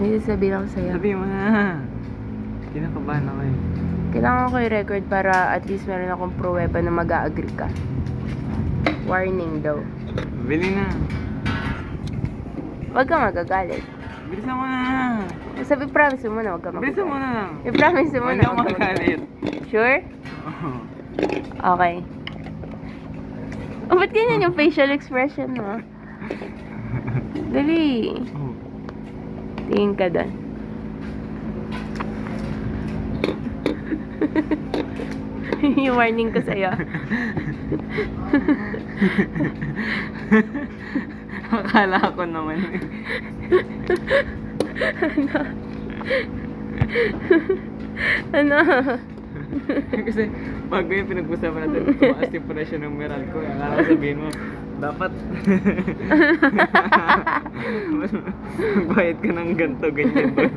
May sasabihin ako sa'yo. Sabi mo na. Kinakabahan ako eh. Kailangan ko yung record para at least meron akong pruweba na mag-a-agree ka. Warning daw. Bili na. Huwag kang magagalit. Bilisan mo na. Sabi, promise mo na, huwag kang Bilisan mo magagalit. na lang. I-promise mo Hindi na, ako huwag kang magalit. Sure? Oo. Okay. Oh, ba't ganyan yung facial expression mo? Dali. Oh. Tingin ka doon. Yung warning ko sa'yo. Akala ko naman eh. Ano? Kasi bago yung pinag-usapan natin, tumaas yung presyo ng Meral ko. Akala ko sabihin mo, dapat magbayad ka ng ganto, ganyan doon.